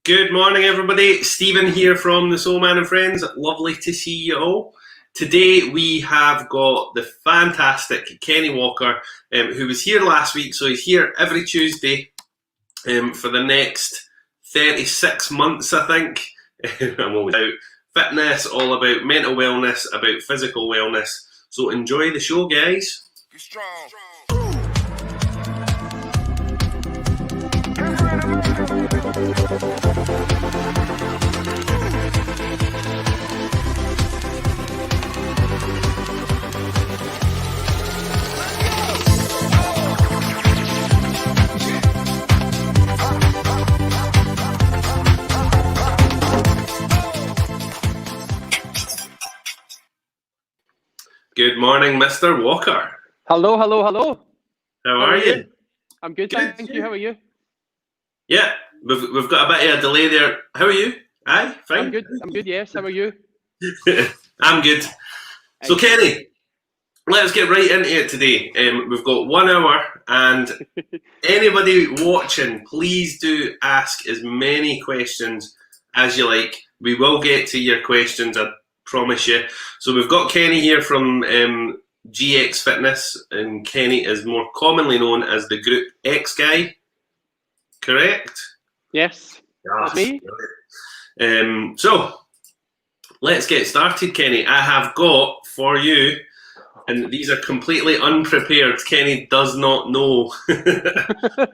Good morning, everybody. Stephen here from the Soul Man and Friends. Lovely to see you all. Today we have got the fantastic Kenny Walker, who was here last week, so he's here every Tuesday for the next 36 months, I think. I'm all about fitness, all about mental wellness, about physical wellness. So enjoy the show, guys. Be strong. Good morning, Mr. Walker. Hello, hello, hello. How are you? I'm good, thank you. How are you? Yeah, we've got a bit of a delay there. How are you? Aye, fine. I'm good, yes. How are you? I'm good. So, Kenny, let's get right into it today. We've got 1 hour, and anybody watching, please do ask as many questions as you like. We will get to your questions, I promise you. So we've got Kenny here from GX Fitness, and Kenny is more commonly known as the Group X guy. Correct? Yes, that's me. So, let's get started, Kenny. I have got for you, and these are completely unprepared. Kenny does not know what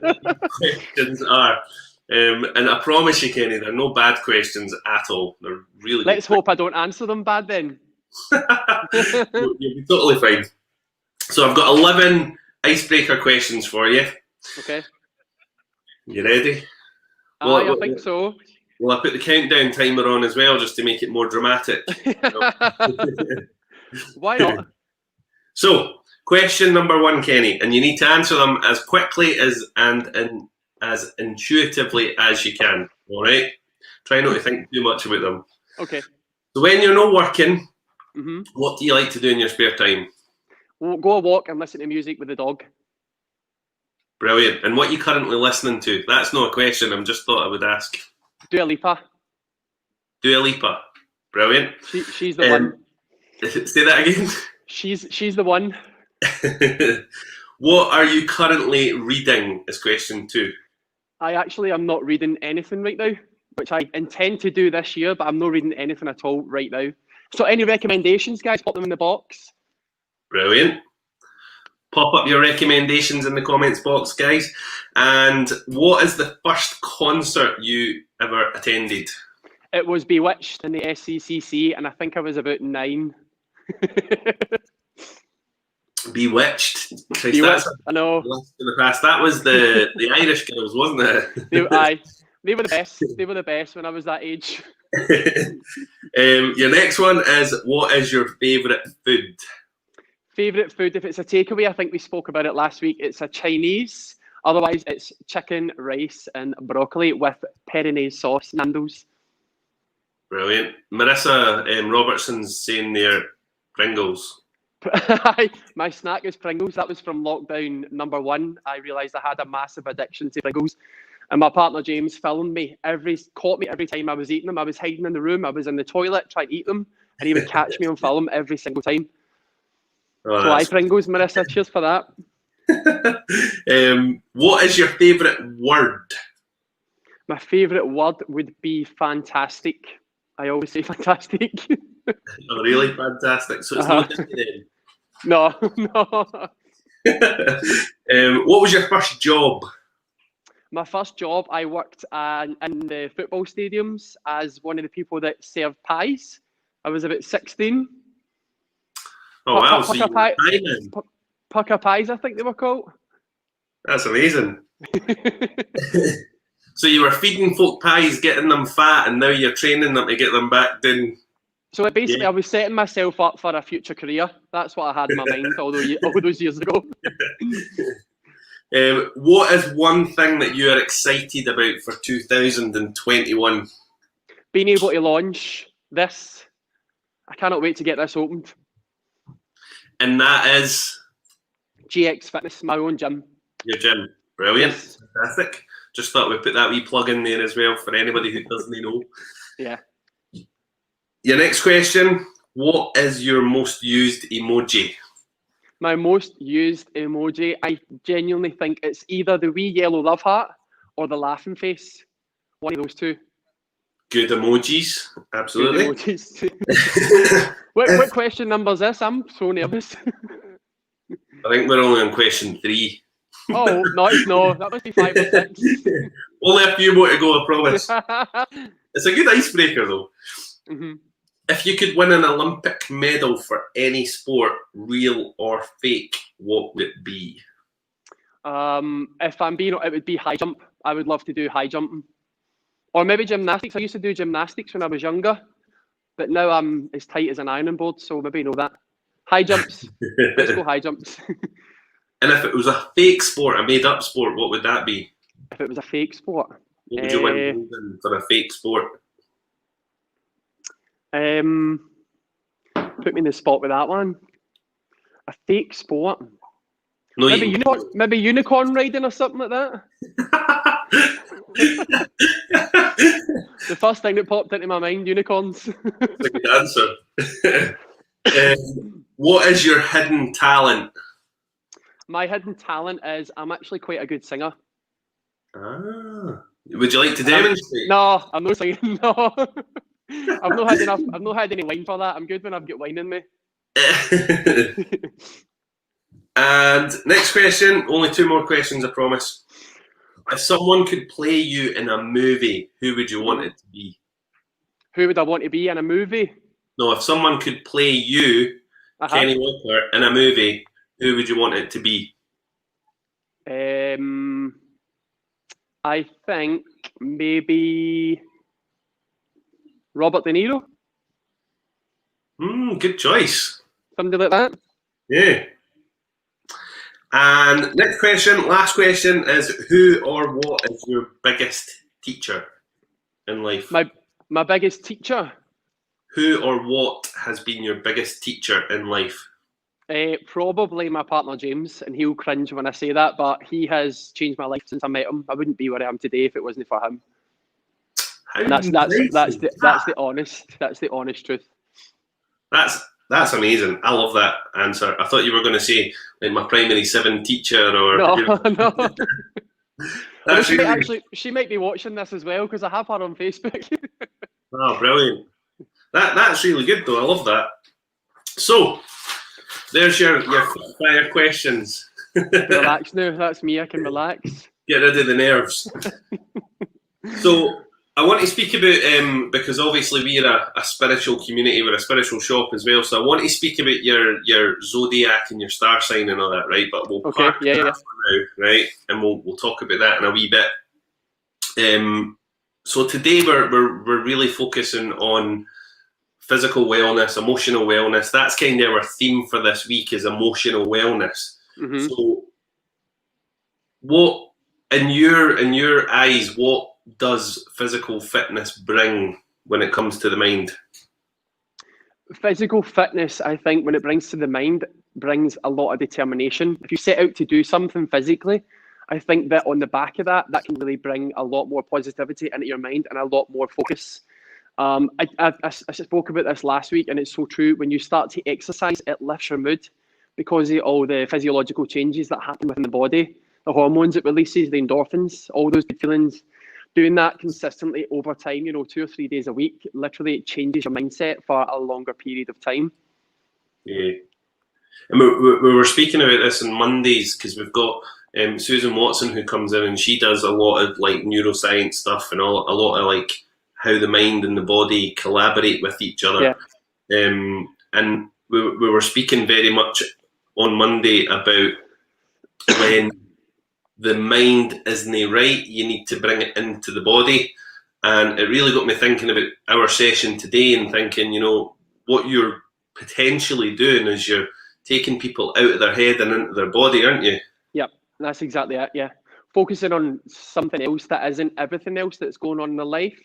these questions are. And I promise you, Kenny, they're no bad questions at all. They're really Let's hope I don't answer them bad then. You'll be totally fine. So I've got 11 icebreaker questions for you. Okay. You ready? I think so. Well, I put the countdown timer on as well, just to make it more dramatic. Why not? So, question number 1, Kenny, and you need to answer them as quickly and as intuitively as you can. All right? Try not to think too much about them. Okay. So, when you're not working, what do you like to do in your spare time? We'll go a walk and listen to music with the dog. Brilliant. And what are you currently listening to? That's not a question. I just thought I would ask. Dua Lipa. Dua Lipa. Brilliant. She's the one. Say that again. She's the one. What are you currently reading is question 2. I actually am not reading anything right now, which I intend to do this year, but I'm not reading anything at all right now. So any recommendations, guys? Pop them in the box. Brilliant. Pop up your recommendations in the comments box, guys. And what is the first concert you ever attended? It was Bewitched in the SCCC, and I think I was about 9. Bewitched. Bewitched. I know. In the past, that was the Irish girls, wasn't it? They were the best. They were the best when I was that age. Your next one is, what is your favourite food? Favourite food, if it's a takeaway, I think we spoke about it last week, it's a Chinese. Otherwise, it's chicken, rice, and broccoli with Peronaise sauce, Nando's. Brilliant. Marissa Robertson's saying there, Pringles. My snack is Pringles. That was from lockdown number 1. I realised I had a massive addiction to Pringles. And my partner James filmed me, caught me every time I was eating them. I was hiding in the room, I was in the toilet trying to eat them, and he would catch me on film every single time. Oh, so I Pringles, Marissa, cheers for that. What is your favourite word? My favourite word would be fantastic. I always say fantastic. Oh, really? Fantastic. So it's not just then. No. What was your first job? My first job, I worked in the football stadiums as one of the people that served pies. I was about 16. Oh, wow. Pucker pies, I think they were called. That's amazing. So you were feeding folk pies, getting them fat, and now you're training them to get them back down. So basically, I was setting myself up for a future career. That's what I had in my mind all those years ago. What is one thing that you are excited about for 2021? Being able to launch this. I cannot wait to get this opened. And that is? GX Fitness, my own gym. Your gym. Brilliant. Yes. Fantastic. Just thought we'd put that wee plug in there as well for anybody who doesn't know. Yeah. Your next question, what is your most used emoji? My most used emoji, I genuinely think it's either the wee yellow love heart or the laughing face. One of those two. Good emojis, Good absolutely. emojis. What question number is this? I'm so nervous. I think we're only on question 3. Oh, no, that must be 5 or 6. Only a few more to go, I promise. It's a good icebreaker though. Mm-hmm. If you could win an Olympic medal for any sport, real or fake, what would it be? If I'm being, it would be high jump. I would love to do high jumping. Or maybe gymnastics. I used to do gymnastics when I was younger, but now I'm as tight as an ironing board, so maybe know that. High jumps. Let's go high jumps. And if it was a fake sport, a made-up sport, what would that be? If it was a fake sport. What would you win for a fake sport? Put me in the spot with that one. A fake sport. No, maybe unicorn riding or something like that. The first thing that popped into my mind, unicorns. That's a good answer. What is your hidden talent? My hidden talent is I'm actually quite a good singer. Ah. Would you like to demonstrate? No, I'm not singing. No. I've not had enough. I've not had any wine for that. I'm good when I've got wine in me. And next question, only 2 more questions, I promise. If someone could play you in a movie, who would you want it to be? Who would I want to be in a movie? No, if someone could play you, Kenny Walker, in a movie, who would you want it to be? I think maybe Robert De Niro. Good choice. Something like that. Yeah. And next question, last question is who or what is your biggest teacher in life? My biggest teacher? Who or what has been your biggest teacher in life? Probably my partner James, and he'll cringe when I say that, but he has changed my life since I met him. I wouldn't be where I am today if it wasn't for him. That's the honest truth. That's amazing. I love that answer. I thought you were going to say like my primary 7 teacher or no. That's she might be watching this as well because I have her on Facebook. Oh, brilliant! That's really good though. I love that. So there's your fire questions. Relax now. That's me. I can relax. Get rid of the nerves. So I want to speak about because obviously we're a spiritual community, we're a spiritual shop as well. So I want to speak about your zodiac and your star sign and all that, right? But we'll park that for now, right? And we'll talk about that in a wee bit. So today we're really focusing on physical wellness, emotional wellness. That's kind of our theme for this week is emotional wellness. Mm-hmm. So, what in your eyes, what does physical fitness bring when it comes to the mind? Physical fitness, I think, when it brings to the mind, brings a lot of determination. If you set out to do something physically, I think that on the back of that can really bring a lot more positivity into your mind and a lot more focus. I spoke about this last week, and it's so true. When you start to exercise, it lifts your mood because of all the physiological changes that happen within the body, the hormones it releases, the endorphins, all those good feelings. Doing that consistently over time, 2 or 3 days a week, literally changes your mindset for a longer period of time. Yeah. And we were speaking about this on Mondays because we've got Susan Watson who comes in and she does a lot of like neuroscience stuff and a lot of like how the mind and the body collaborate with each other. Yeah. And we were speaking very much on Monday about when the mind isn't right, you need to bring it into the body. And it really got me thinking about our session today and thinking, what you're potentially doing is you're taking people out of their head and into their body, aren't you? Yep, that's exactly it, yeah. Focusing on something else that isn't everything else that's going on in their life.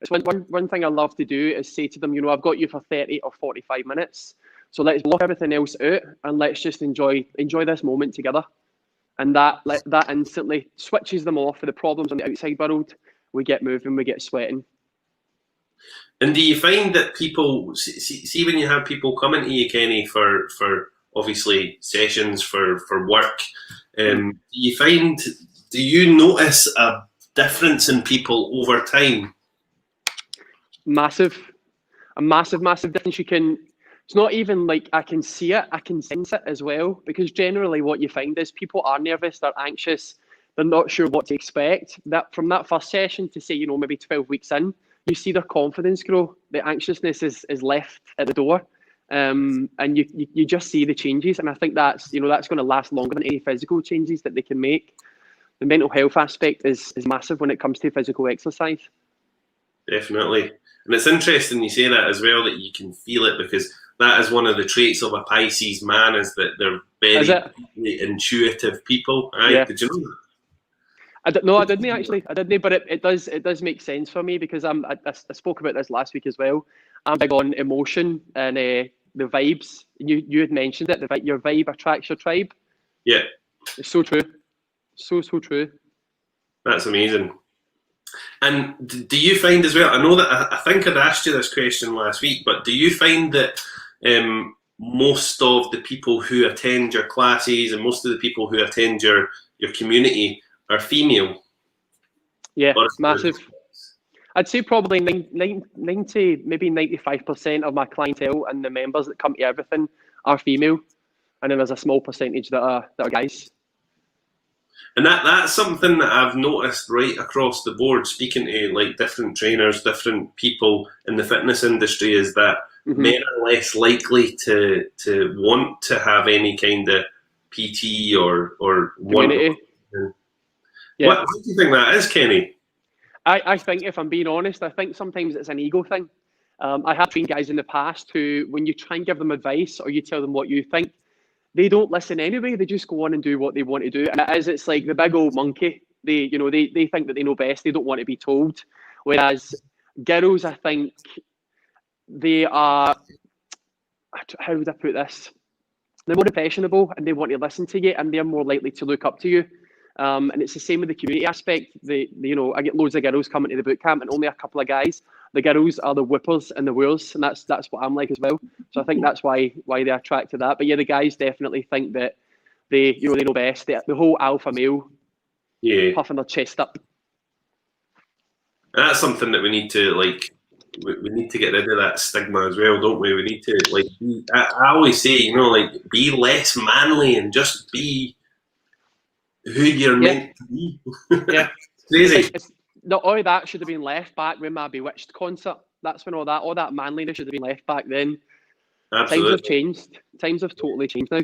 It's one thing I love to do is say to them, I've got you for 30 or 45 minutes. So let's block everything else out and let's just enjoy this moment together. and that instantly switches them off for the problems on the outside world. We get moving, we get sweating. And do you find that people see when you have people coming to you, Kenny, for obviously sessions for work? Do you notice a difference in people over time? A massive difference. It's not even like I can see it, I can sense it as well, because generally what you find is people are nervous, they're anxious, they're not sure what to expect. That from that first session to say, maybe 12 weeks in, you see their confidence grow. The anxiousness is left at the door. And you just see the changes. And I think that's going to last longer than any physical changes that they can make. The mental health aspect is massive when it comes to physical exercise. Definitely. And it's interesting you say that as well, that you can feel it, because that is one of the traits of a Pisces man, is that they're very intuitive people. Right? Yeah. Did you know that? I didn't actually. I didn't, but it does make sense for me, because I spoke about this last week as well. I'm big on emotion and the vibes. You had mentioned it. Your vibe attracts your tribe. Yeah. It's so true. So true. That's amazing. And do you find as well, I know that I think I'd asked you this question last week, but do you find that most of the people who attend your classes and most of the people who attend your community are female? Yeah, massive. I'd say probably 90, maybe 95% of my clientele and the members that come to everything are female, and then there's a small percentage that are guys. And that's something that I've noticed right across the board, speaking to like different trainers, different people in the fitness industry, is that men are less likely to want to have any kind of PT or community. Yeah. What do you think that is, Kenny? I think, if I'm being honest, I think sometimes it's an ego thing. I have trained guys in the past who, when you try and give them advice or you tell them what you think, they don't listen anyway. They just go on and do what they want to do. And it's like the big old monkey. They think that they know best. They don't want to be told. Whereas girls, I think, they are, how would I put this? They're more impressionable and they want to listen to you, and they're more likely to look up to you. And it's the same with the community aspect. I get loads of girls coming to the boot camp and only a couple of guys. The girls are the whippers and the wooers, and that's what I'm like as well. So I think that's why they're attracted to that. But yeah, the guys definitely think that they know best. The whole alpha male, puffing their chest up. That's something that we need to we need to get rid of that stigma as well, don't we? We need to I always say, be less manly and just be who you're meant to be. Yeah. Crazy. All of that should have been left back when my Bewitched concert. That's when all that manliness should have been left back then. Absolutely. Times have changed. Times have totally changed now.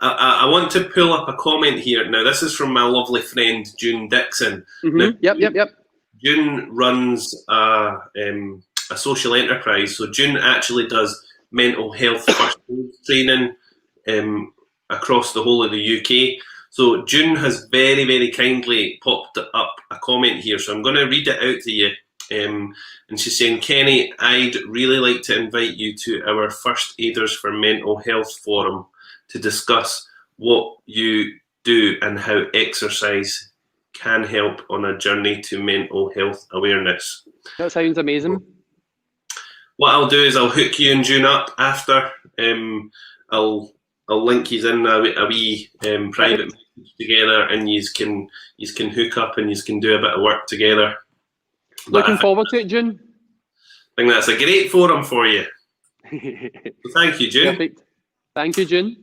I want to pull up a comment here. Now, this is from my lovely friend, June Dixon. Now, Yep. June runs a social enterprise. So June actually does mental health first aid training across the whole of the UK. So June has very, very kindly popped up a comment here. So I'm going to read it out to you. And she's saying, Kenny, I'd really like to invite you to our First Aiders for Mental Health Forum to discuss what you do and how exercise can help on a journey to mental health awareness. That sounds amazing. What I'll do is I'll hook you and June up after. I'll link you in a wee private message together, and you can hook up and you can do a bit of work together. Looking forward to it, June. I think that's a great forum for you. So thank you, June. Perfect. Thank you, June.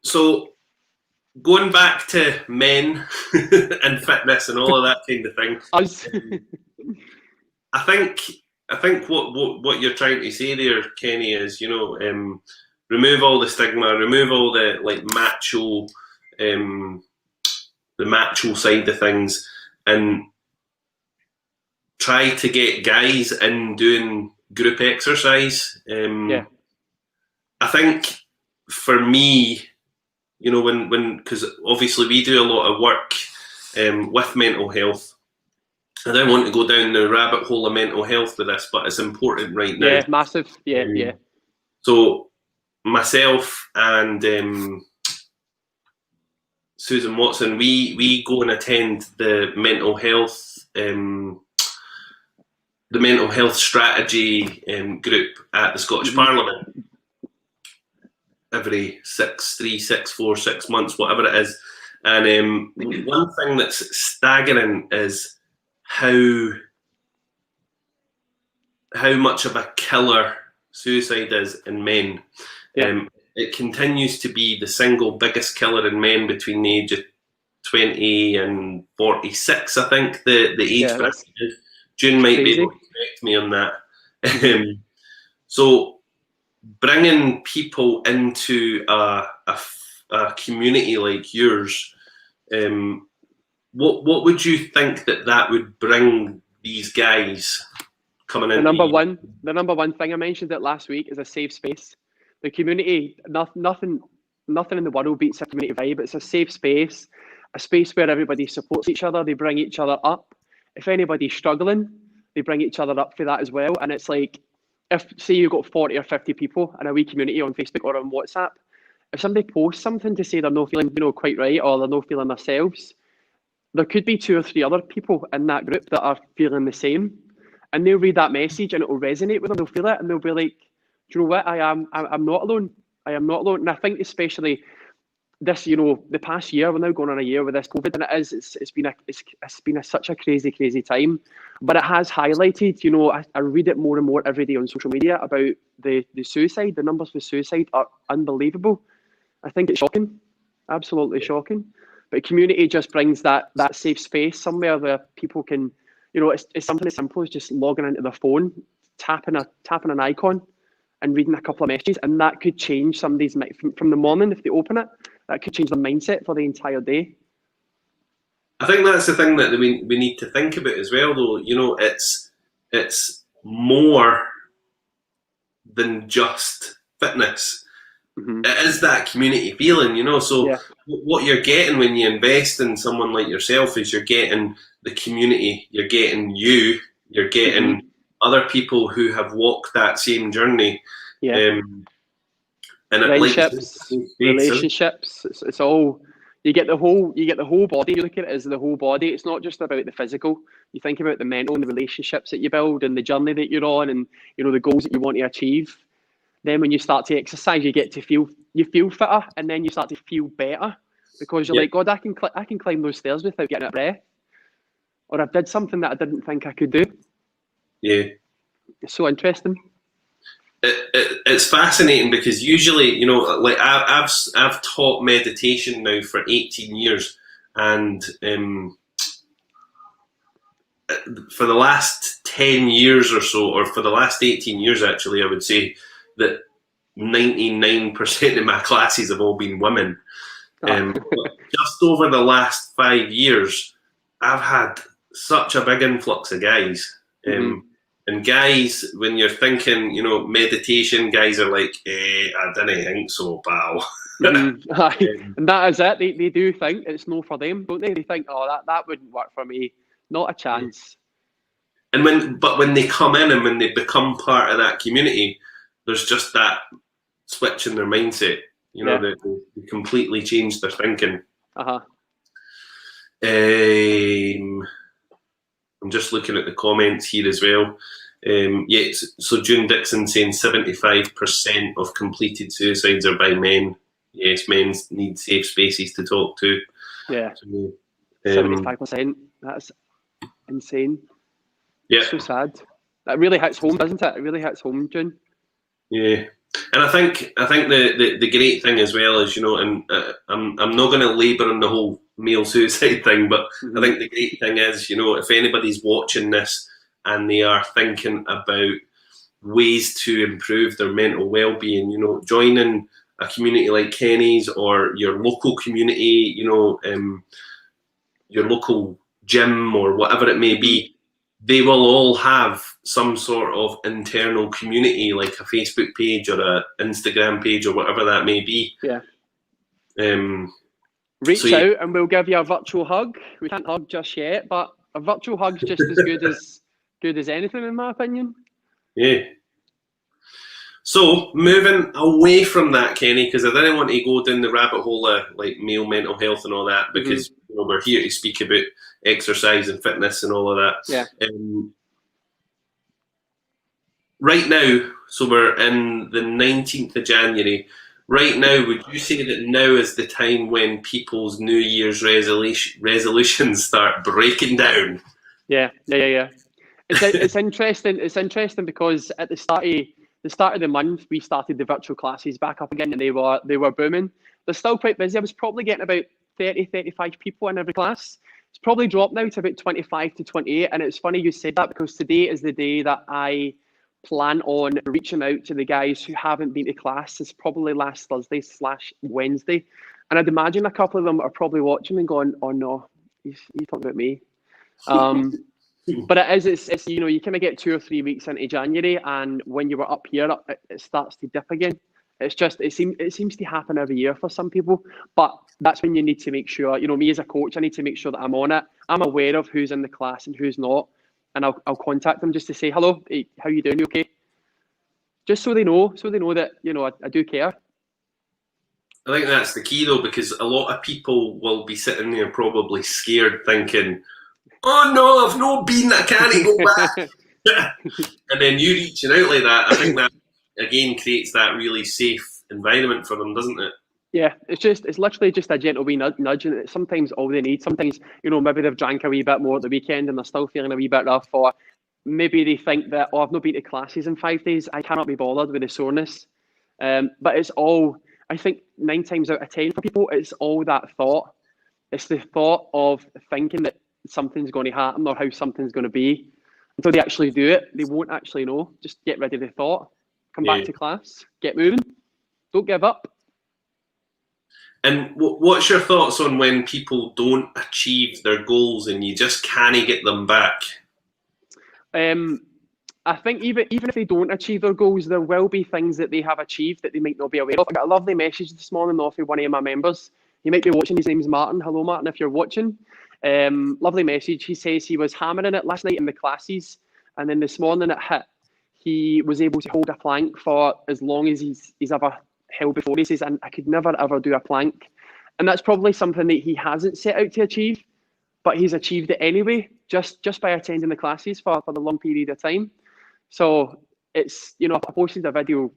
So going back to men and fitness and all of that kind of thing. I think what you're trying to say there, Kenny, is remove all the stigma, remove all the macho, the macho side of things, and try to get guys in doing group exercise. I think for me, because obviously we do a lot of work with mental health. I don't want to go down the rabbit hole of mental health with this, but it's important right now. Yeah, massive. Yeah. So myself and Susan Watson, we go and attend the mental health strategy group at the Scottish Parliament every 6 months, whatever it is. And one thing that's staggering is how much of a killer suicide is in men. Yeah. It continues to be the single biggest killer in men between the age of 20 and 46, I think the age bracket is. June might be able to correct me on that. So bringing people into a community like yours, what would you think that would bring these guys coming in? The number one thing, I mentioned it last week, is a safe space. The community, nothing in the world beats a community vibe. It's a safe space, a space where everybody supports each other. They bring each other up. If anybody's struggling, they bring each other up for that as well. And it's like, if say you've got 40 or 50 people in a wee community on Facebook or on WhatsApp, if somebody posts something to say they're not feeling, quite right, or they're not feeling themselves, there could be 2 or 3 other people in that group that are feeling the same, and they'll read that message and it will resonate with them. They'll feel it and they'll be like, do you know what? I'm not alone. I am not alone. And I think especially this, the past year, we're now going on a year with this COVID, and it's been such a crazy time. But it has highlighted, I read it more and more every day on social media about the suicide. The numbers for suicide are unbelievable. I think it's shocking, absolutely shocking. But community just brings that safe space somewhere where people can, it's something as simple as just logging into their phone, tapping an icon, and reading a couple of messages, and that could change somebody's from the morning if they open it. That could change their mindset for the entire day. I think that's the thing that we need to think about as well, though. It's more than just fitness. Mm-hmm. It is that community feeling, So what you're getting when you invest in someone like yourself is you're getting the community, you're getting you're getting other people who have walked that same journey. Yeah. And relationships. It's all, you get the whole body. You look at it as the whole body. It's not just about the physical. You think about the mental and the relationships that you build and the journey that you're on, and the goals that you want to achieve. Then when you start to exercise, you feel fitter, and then you start to feel better because you're like, God, I can climb those stairs without getting a breath, or I did something that I didn't think I could do. Yeah, it's so interesting. It's fascinating because usually, like I've taught meditation now for 18 years, and for the last 10 years or so, or for the last 18 years actually, I would say that 99% of my classes have all been women. Just over the last 5 years, I've had such a big influx of guys. And guys, when you're thinking, meditation, guys are like, I didn't think so, pal. And that is it. They do think it's no for them, don't they? They think, oh, that wouldn't work for me. Not a chance. And when they come in and when they become part of that community, there's just that switch in their mindset. They completely change their thinking. I'm just looking at the comments here as well. So June Dixon saying 75% of completed suicides are by men. Yes, men need safe spaces to talk to. Yeah, 75%. That's insane. Yeah, so sad. That really hits home, doesn't it? It really hits home, June. Yeah, and I think the great thing as well is, and I'm not going to labour on the whole male suicide thing, but I think the great thing is, if anybody's watching this and they are thinking about ways to improve their mental well-being, joining a community like Kenny's or your local community, your local gym or whatever it may be, they will all have some sort of internal community, like a Facebook page or an Instagram page or whatever that may be. Yeah. Reach out and we'll give you a virtual hug. We can't hug just yet, but a virtual hug's just as good as anything, in my opinion. Yeah. So, moving away from that, Kenny, because I didn't want to go down the rabbit hole of like male mental health and all that, because you know, we're here to speak about exercise and fitness and all of that. Yeah. Right now, so we're in the 19th of January. Right now, would you say that now is the time when people's New Year's resolutions start breaking down? Yeah. It's interesting. It's interesting because at the start of the month, we started the virtual classes back up again, and they were booming. They're still quite busy. I was probably getting about 30, 35 people in every class. It's probably dropped now to about 25 to 28. And it's funny you said that, because today is the day that I plan on reaching out to the guys who haven't been to class. It's probably last Thursday/Wednesday. And I'd imagine a couple of them are probably watching and going, oh no, he's talking about me. But it's you know, you kind of get 2 or 3 weeks into January, and when you were up here, it starts to dip again. It's just, it seems to happen every year for some people, but that's when you need to make sure, you know, me as a coach, I need to make sure that I'm on it. I'm aware of who's in the class and who's not, and I'll contact them just to say, hello, hey, how you doing, you okay? Just so they know that, you know, I do care. I think that's the key though, because a lot of people will be sitting there probably scared, thinking, oh no, I've not been, I can't go back. And then you reaching out like that, I think that again creates that really safe environment for them, doesn't it? Yeah, it's literally just a gentle wee nudge, and it's sometimes all they need. Sometimes, you know, maybe they've drank a wee bit more at the weekend and they're still feeling a wee bit rough, or maybe they think that, oh, I've not been to classes in 5 days, I cannot be bothered with the soreness. But it's all, I think 9 times out of 10 for people, it's all that thought. It's the thought of thinking that something's going to happen or how something's going to be. Until they actually do it, they won't actually know. Just get rid of the thought. Come back to class. Get moving. Don't give up. And what's your thoughts on when people don't achieve their goals and you just can't get them back? I think even if they don't achieve their goals, there will be things that they have achieved that they might not be aware of. I got a lovely message this morning off of one of my members. He might be watching. His name's Martin. Hello, Martin, if you're watching. Lovely message. He says he was hammering it last night in the classes, and then this morning it hit. He was able to hold a plank for as long as he's ever held before. He says, and I could never ever do a plank. And that's probably something that he hasn't set out to achieve, but he's achieved it anyway, just by attending the classes for the long period of time. So it's, you know, I posted a video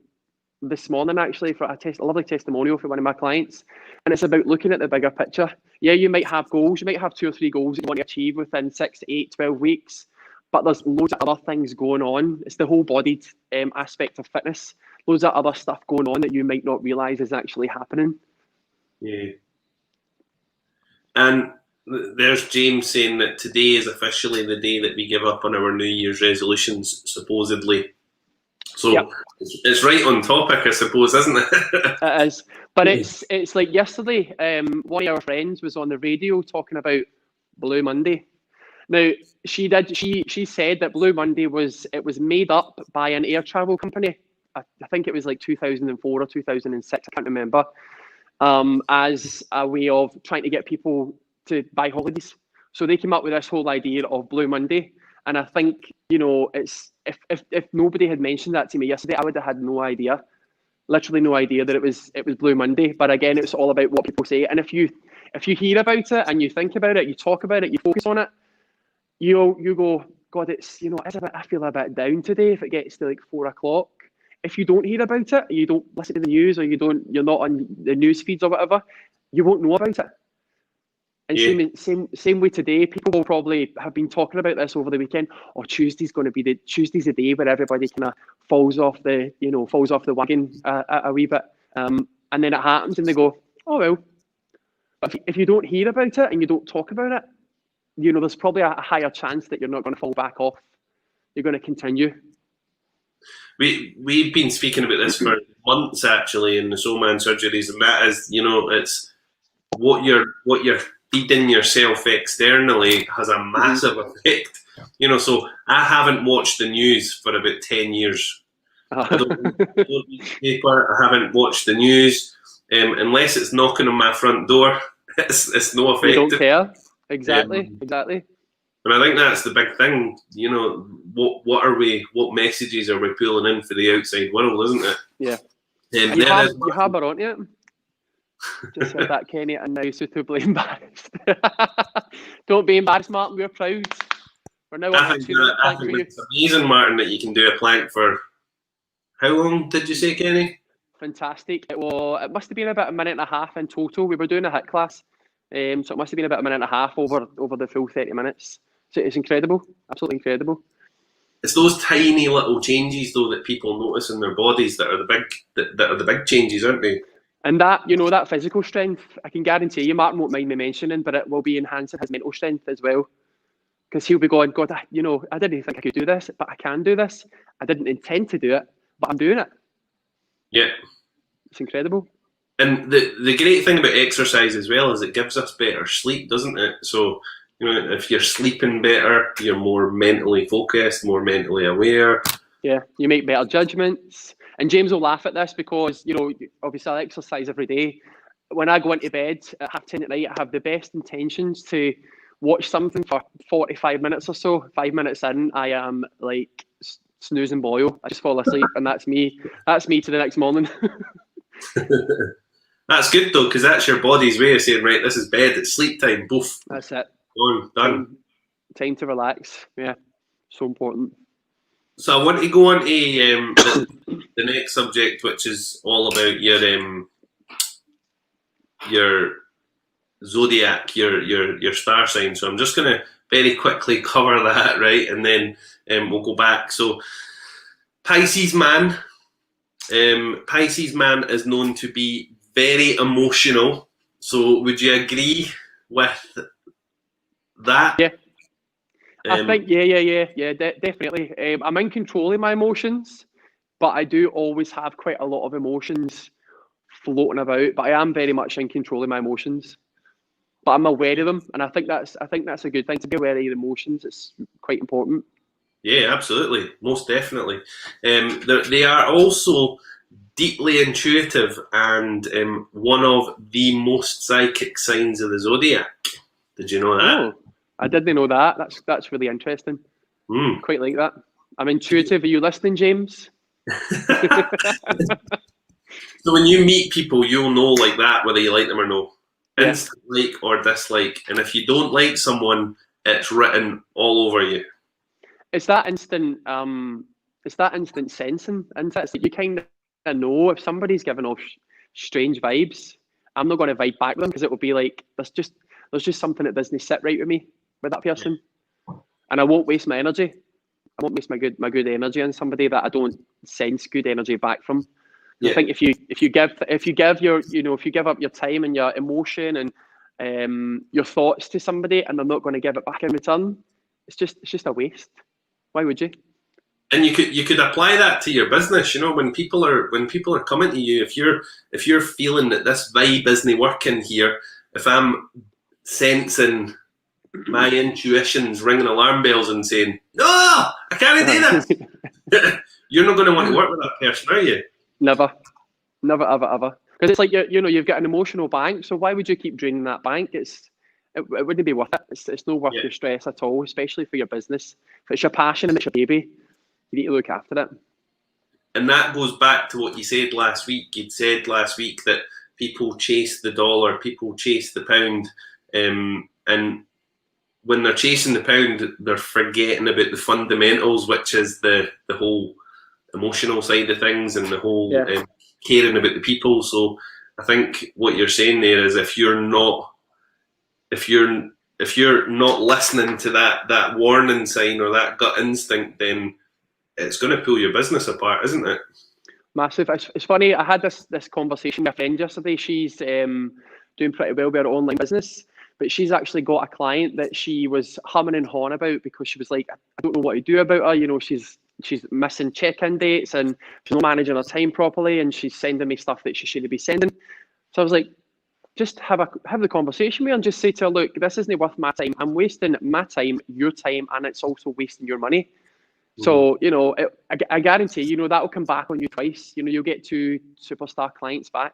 this morning actually for a lovely testimonial for one of my clients, and it's about looking at the bigger picture. Yeah, you might have goals, you might have 2 or 3 goals that you want to achieve within 6, 8, 12 weeks, but there's loads of other things going on. It's the whole bodied aspect of fitness. Loads of other stuff going on that you might not realise is actually happening. Yeah. And there's James saying that today is officially the day that we give up on our New Year's resolutions, supposedly. So yep. It's right on topic, I suppose, isn't it? It is. But it's like yesterday, one of our friends was on the radio talking about Blue Monday. Now, she said that Blue Monday was made up by an air travel company. I think it was like 2004 or 2006, I can't remember, as a way of trying to get people to buy holidays. So they came up with this whole idea of Blue Monday. And I think, you know, it's if nobody had mentioned that to me yesterday, I would have had no idea, literally no idea that it was Blue Monday. But again, it's all about what people say. And if you hear about it and you think about it, you talk about it, you focus on it, you go, God, it's, you know, I feel a bit down today if it gets to like 4 o'clock. If you don't hear about it, you don't listen to the news, or you're not on the news feeds or whatever, you won't know about it. And yeah. Same way today, people will probably have been talking about this over the weekend. Oh, Tuesday's the day where everybody kind of falls off the wagon a wee bit, and then it happens, and they go, oh well. But if you don't hear about it and you don't talk about it, you know, there's probably a higher chance that you're not going to fall back off. You're going to continue. We've been speaking about this for months actually in the Soul Man Surgeries, and that is, you know, it's what you're feeding yourself externally has a massive effect. You know, so I haven't watched the news for about 10 years. I don't read paper, I haven't watched the news. Unless it's knocking on my front door, it's no effect. You don't care. Exactly. And I think that's the big thing. You know, what messages are we pulling in for the outside world, isn't it? Yeah. And You have her on it. Just said that, Kenny, and now suitably embarrassed. Don't be embarrassed, Martin. We're proud. We're now on a 2-minute plank for you. It's amazing, Martin, that you can do a plank for how long did you say, Kenny? Fantastic. It must have been about a minute and a half in total. We were doing a HIIT class, so it must have been about a minute and a half over the full 30 minutes. So it's incredible, absolutely incredible. It's those tiny little changes, though, that people notice in their bodies that are the big changes, aren't they? And that, you know, that physical strength, I can guarantee you, Martin won't mind me mentioning, but it will be enhancing his mental strength as well. Because he'll be going, God, I didn't think I could do this, but I can do this. I didn't intend to do it, but I'm doing it. Yeah. It's incredible. And the great thing about exercise as well is it gives us better sleep, doesn't it? So, you know, if you're sleeping better, you're more mentally focused, more mentally aware. Yeah, you make better judgments. And James will laugh at this because, you know, obviously I exercise every day. When I go into bed at 10:30 at night, I have the best intentions to watch something for 45 minutes or so. 5 minutes in, I am like snooze and boil. I just fall asleep, and that's me. That's me to the next morning. That's good though, because that's your body's way of saying, right, this is bed, it's sleep time. Boof. That's it. Done. Time to relax. Yeah, so important. So I want to go on to the next subject, which is all about your zodiac, your star sign. So I'm just going to very quickly cover that, right, and then we'll go back. So Pisces man is known to be very emotional. So would you agree with that? Yeah. I think, definitely. I'm in control of my emotions, but I do always have quite a lot of emotions floating about. But I am very much in control of my emotions. But I'm aware of them, and I think that's a good thing, to be aware of your emotions. It's quite important. Yeah, absolutely, most definitely. They are also deeply intuitive and one of the most psychic signs of the zodiac. Did you know that? Oh, I didn't know that. That's really interesting. Quite like that. I'm intuitive. Are you listening, James? So when you meet people, you'll know like that whether you like them or no. Yeah. Instant like or dislike. And if you don't like someone, it's written all over you. It's that instant sensing, isn't it? It's like you kind of know if somebody's giving off strange vibes. I'm not going to vibe back them, because it will be like there's just something that doesn't sit right with me with that person, and I won't waste my energy. I won't waste my good energy on somebody that I don't sense good energy back from. Yeah. I think if you give up your time and your emotion and your thoughts to somebody, and they're not going to give it back in return, it's just a waste. Why would you? And you could apply that to your business. You know, when people are coming to you, if you're feeling that this vibe isn't working here, if I'm sensing my intuition's ringing alarm bells and saying, "No, I can't do this," you're not going to want to work with that person, are you? Never, ever. Because it's like you've got an emotional bank. So why would you keep draining that bank? It wouldn't be worth it. It's not worth your stress at all, especially for your business. If it's your passion and it's your baby, you need to look after it. And that goes back to what you said last week. You'd said last week that people chase the dollar, people chase the pound, and when they're chasing the pound, they're forgetting about the fundamentals, which is the whole emotional side of things and the whole caring about the people. So I think what you're saying there is if you're not listening to that warning sign or that gut instinct, then it's going to pull your business apart, isn't it? Massive. It's funny. I had this conversation with a friend yesterday. She's doing pretty well with her online business, but she's actually got a client that she was humming and hawing about because she was like, I don't know what to do about her. You know, she's missing check-in dates and she's not managing her time properly, and she's sending me stuff that she shouldn't be sending. So I was like, just have the conversation with her and just say to her, look, this isn't worth my time. I'm wasting my time, your time, and it's also wasting your money. So, you know, I guarantee, you know, that will come back on you twice. You know, you'll get 2 superstar clients back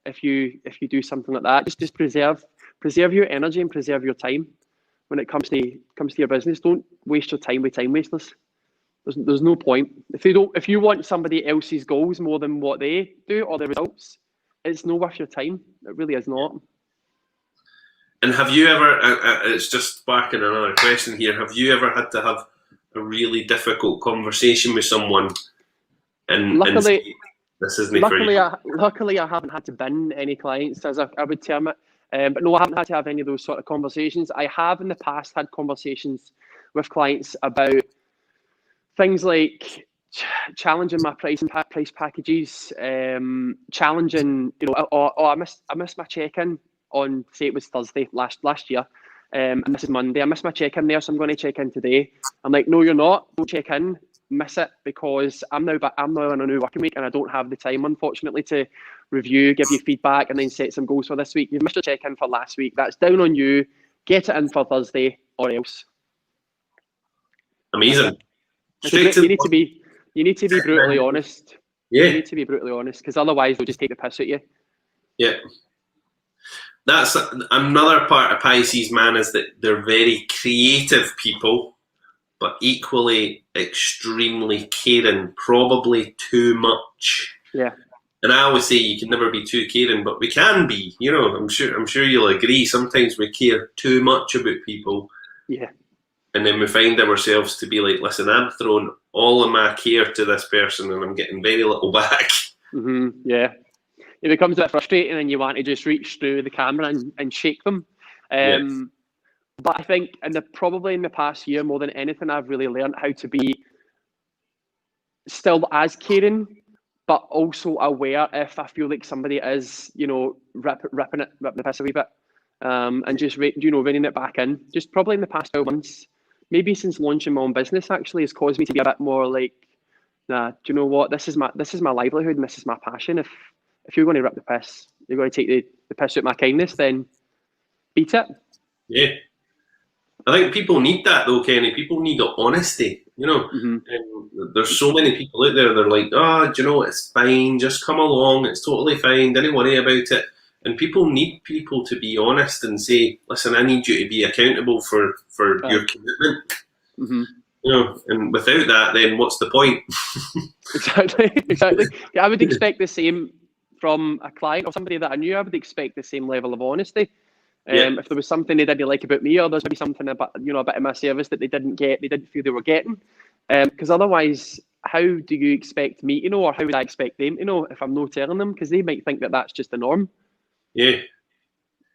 if you do something like that. Just preserve your energy and preserve your time when it comes to your business. Don't waste your time with time wasters. There's no point. If you want somebody else's goals more than what they do or the results, it's not worth your time. It really is not. And have you ever? It's just sparking another question here. Have you ever had to have a really difficult conversation with someone? And Luckily, say, this isn't for you. Luckily, I haven't had to bin any clients, as I would term it. But no, I haven't had to have any of those sort of conversations. I have in the past had conversations with clients about things like challenging my price packages, challenging, I missed my check-in on, say it was Thursday last year, and this is Monday. I missed my check-in there, so I'm going to check in today. I'm like, no, you're not. Don't check in. Miss it, because I'm now on a new working week and I don't have the time, unfortunately, to review, give you feedback, and then set some goals for this week. You've missed your check-in for last week. That's down on you. Get it in for Thursday or else. Amazing. You need to be brutally honest. Yeah. You need to be brutally honest, because otherwise they'll just take the piss at you. Yeah. That's another part of Pisces, man, is that they're very creative people, but equally extremely caring, probably too much. Yeah. And I always say you can never be too caring, but we can be. I'm sure you'll agree. Sometimes we care too much about people. Yeah. And then we find ourselves to be like, listen, I'm throwing all of my care to this person and I'm getting very little back. Mm-hmm. Yeah. It becomes a bit frustrating and you want to just reach through the camera and shake them. Yes. But I think probably in the past year, more than anything, I've really learned how to be still as caring, but also aware if I feel like somebody is, ripping the piss a wee bit, and just reining it back in. Just probably in the past 12 months, maybe since launching my own business, actually, has caused me to be a bit more like, nah, do you know what? This is my livelihood and this is my passion. If you're going to rip the piss, you're going to take the piss out my kindness, then beat it. Yeah. I think people need that though, Kenny. People need honesty, Mm-hmm. And there's so many people out there, they're like, it's fine, just come along, it's totally fine, don't worry about it. And people need people to be honest and say, listen, I need you to be accountable for your commitment. Mm-hmm. And without that, then what's the point? Exactly. Yeah, I would expect the same from a client or somebody that I knew. I would expect the same level of honesty. If there was something they didn't like about me, or there's maybe something about a bit of my service that they didn't feel they were getting, because otherwise, how do you expect me to know, or how would I expect them to know if I'm not telling them? Because they might think that that's just the norm. Yeah.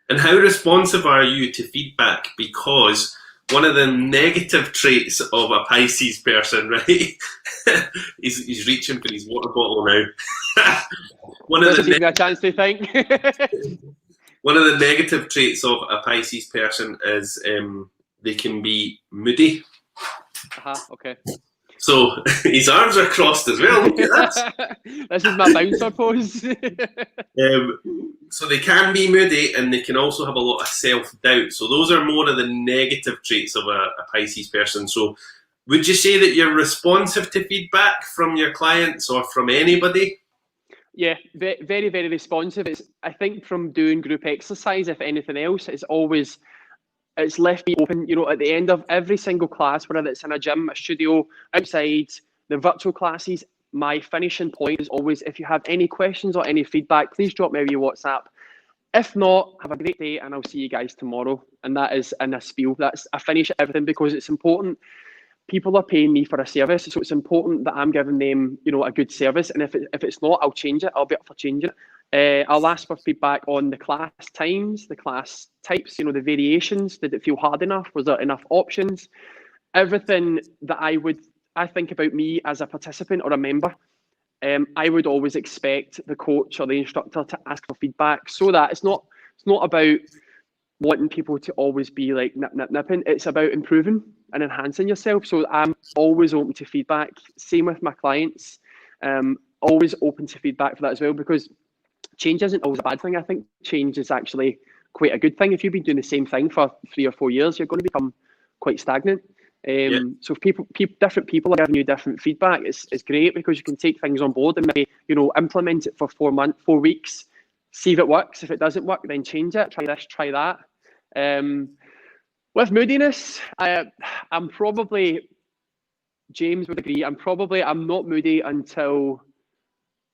And how responsive are you to feedback? Because one of the negative traits of a Pisces person, right? he's reaching for his water bottle now. Doesn't give me a chance to think. One of the negative traits of a Pisces person is they can be moody. Okay. So his arms are crossed as well. Look at that. This is my bouncer pose. So they can be moody and they can also have a lot of self-doubt. So those are more of the negative traits of a Pisces person. So would you say that you're responsive to feedback from your clients or from anybody? Yeah, very, very responsive. I think from doing group exercise, if anything else, it's left me open. At the end of every single class, whether it's in a gym, a studio, outside, the virtual classes, my finishing point is always, if you have any questions or any feedback, please drop me your WhatsApp. If not, have a great day and I'll see you guys tomorrow. And that is in a spiel. I finish everything because it's important. People are paying me for a service, so it's important that I'm giving them, a good service. And if it's not, I'll change it. I'll be up for changing it. I'll ask for feedback on the class times, the class types, the variations. Did it feel hard enough? Was there enough options? Everything that I think about me as a participant or a member, I would always expect the coach or the instructor to ask for feedback, so that it's not about wanting people to always be like nipping. It's about improving and enhancing yourself. So I'm always open to feedback. Same with my clients. Always open to feedback for that as well, because change isn't always a bad thing. I think change is actually quite a good thing. If you've been doing the same thing for 3 or 4 years, you're going to become quite stagnant. So if different people are giving you different feedback, it's great, because you can take things on board and maybe implement it for 4 weeks, see if it works. If it doesn't work, then change it. Try this, try that. With moodiness, I'm probably, James would agree, I'm not moody until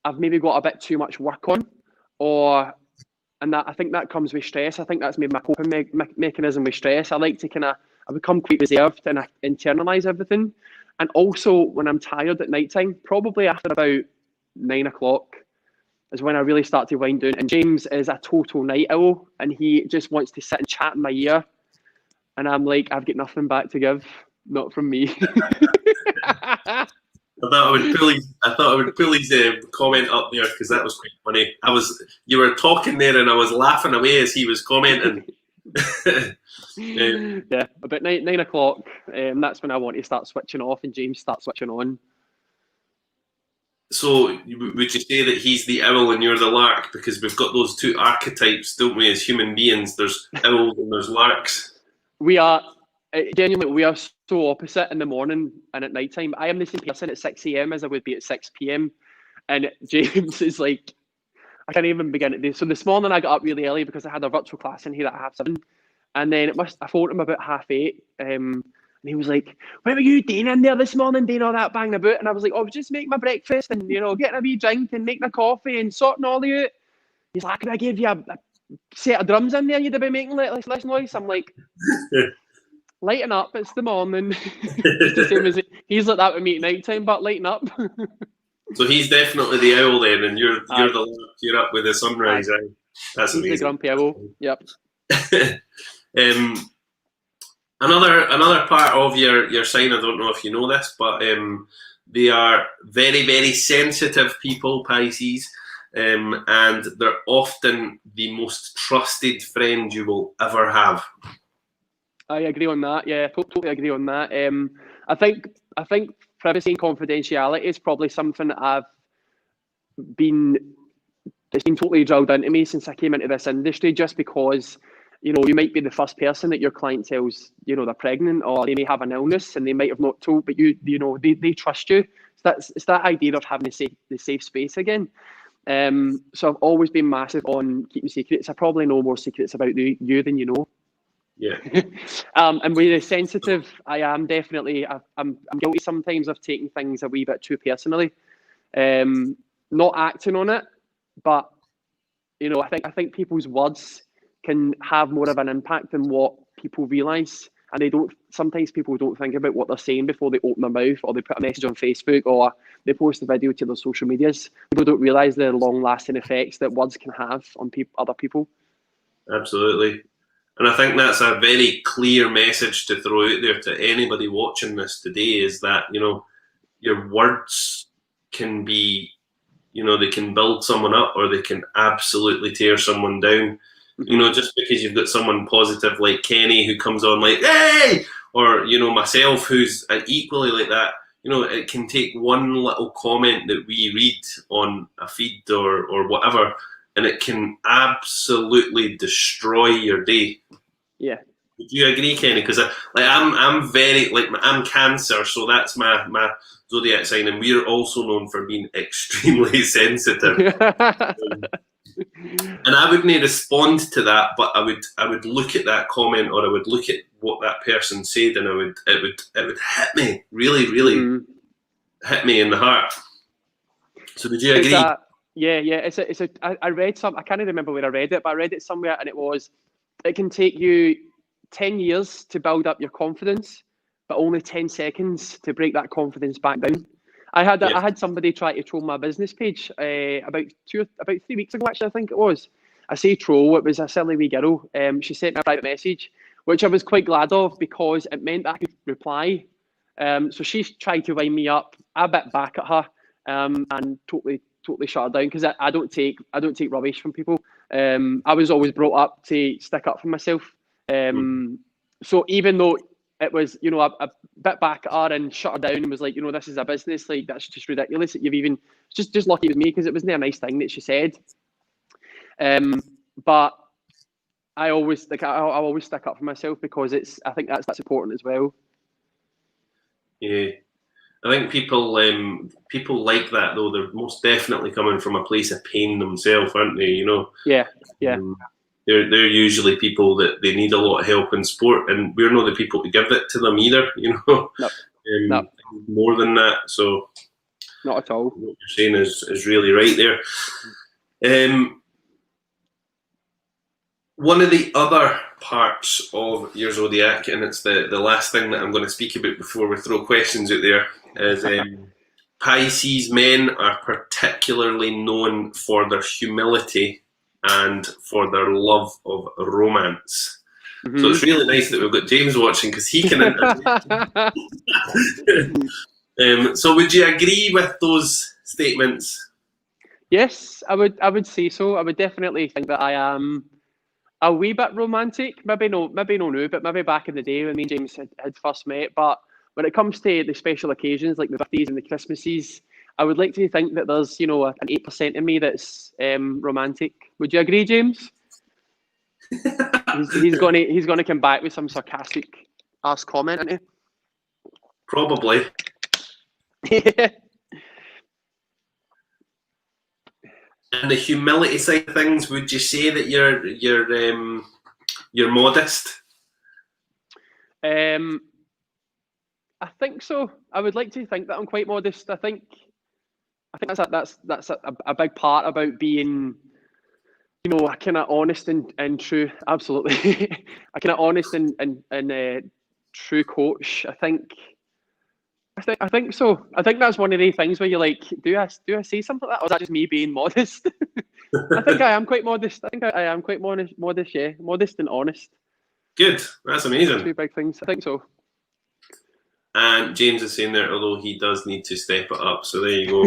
I've maybe got a bit too much work on, and I think that comes with stress. I think that's maybe my coping mechanism with stress. I like to I become quite reserved and I internalise everything. And also when I'm tired at night time, probably after about 9 o'clock is when I really start to wind down. And James is a total night owl and he just wants to sit and chat in my ear. And I'm like, I've got nothing back to give, not from me. I thought I would pull his comment up there because that was quite funny. You were talking there and I was laughing away as he was commenting. Yeah, about 9 o'clock. That's when I want to start switching off, and James starts switching on. So, would you say that he's the owl and you're the lark? Because we've got those two archetypes, don't we, as human beings? There's owls and there's larks. We are genuinely, we are so opposite in the morning and at night time. I am the same person at 6 a.m. as I would be at 6 p.m. And James is like, I can't even begin to do. So this morning I got up really early because I had a virtual class in here at 7:30. And then I phoned him about 8:30. And he was like, what were you doing in there this morning, doing all that banging about? And I was like, I was just making my breakfast and, getting a wee drink and making a coffee and sorting all of out. He's like, could I give you a set of drums in there you'd have been making less noise? I'm like, lighten up, it's the morning. It's the same as he's like that with me at night time, but lighten up. So he's definitely the owl then, and you're the lark. You're up with the sunrise. Right? That's amazing. He's the grumpy owl. Yep. Another part of your sign, I don't know if you know this, but they are very, very sensitive people, Pisces, and they're often the most trusted friend you will ever have. I agree on that. Yeah, totally agree on that. I think privacy and confidentiality is probably something that it's been totally drilled into me since I came into this industry, just because, you might be the first person that your client tells, they're pregnant or they may have an illness and they might have not told, but they trust you. So it's that idea of having the safe space again. So I've always been massive on keeping secrets. I probably know more secrets about you than you know. Yeah. And with the sensitive, I am definitely. I'm guilty sometimes of taking things a wee bit too personally, not acting on it, but I think people's words can have more of an impact than what people realise, and they don't. Sometimes people don't think about what they're saying before they open their mouth, or they put a message on Facebook, or they post a video to their social medias. People don't realise the long-lasting effects that words can have on other people. Absolutely. And I think that's a very clear message to throw out there to anybody watching this today, is that, your words can be, they can build someone up or they can absolutely tear someone down. Just because you've got someone positive like Kenny who comes on like, hey, or, myself who's equally like that, it can take one little comment that we read on a feed or whatever, and it can absolutely destroy your day. Yeah. Would you agree, Kenny? Because I'm very I'm Cancer, so that's my zodiac sign, and we're also known for being extremely sensitive. And I wouldn't respond to that, but I would look at that comment, or I would look at what that person said, and it would hit me really, really hit me in the heart. So would you agree? Yeah. I read I can't even remember where I read it, but I read it somewhere, and it can take you 10 years to build up your confidence, but only 10 seconds to break that confidence back down. I had somebody try to troll my business page about 3 weeks ago, actually, I think it was. I say troll, it was a silly wee girl. She sent me a private message, which I was quite glad of because it meant that I could reply. So she tried to wind me up. I bit back at her and totally shut her down, because I don't take rubbish from people. I was always brought up to stick up for myself. So even though it was, a bit back at her and shut her down and was like, this is a business, like that's just ridiculous that you've even just lucky with me, because it wasn't a nice thing that she said. But I always stick up for myself, because I think that's important as well. Yeah. I think people like that, though. They're most definitely coming from a place of pain themselves, aren't they? Yeah. they're usually people that they need a lot of help in sport, and we're not the people to give it to them either. No. More than that. So Not at all. what you're saying is really right there. One of the other parts of your zodiac, and it's the last thing that I'm going to speak about before we throw questions out there, is Pisces men are particularly known for their humility and for their love of romance. Mm-hmm. So it's really nice that we've got James watching, because he can so would you agree with those statements? Yes, I would say so. I would definitely think that I am a wee bit romantic. Maybe no now, but maybe back in the day when me and James had first met. But when it comes to the special occasions like the birthdays and the Christmases, I would like to think that there's an 8% in me that's romantic. Would you agree, James? he's gonna come back with some sarcastic ass comment, isn't he? Probably. And the humility side of things, would you say that you're modest? I think so. I would like to think that I'm quite modest. I think that's a big part about being, a kind of honest and true. Absolutely, a kind of honest and true coach. I think so. I think that's one of the things where you're like, do I say something like that, or is that just me being modest? I think I am quite modest. I think I am quite modest. Yeah, modest and honest. Good. That's amazing. Two big things. I think so. And James is saying there, although he does need to step it up. So there you go.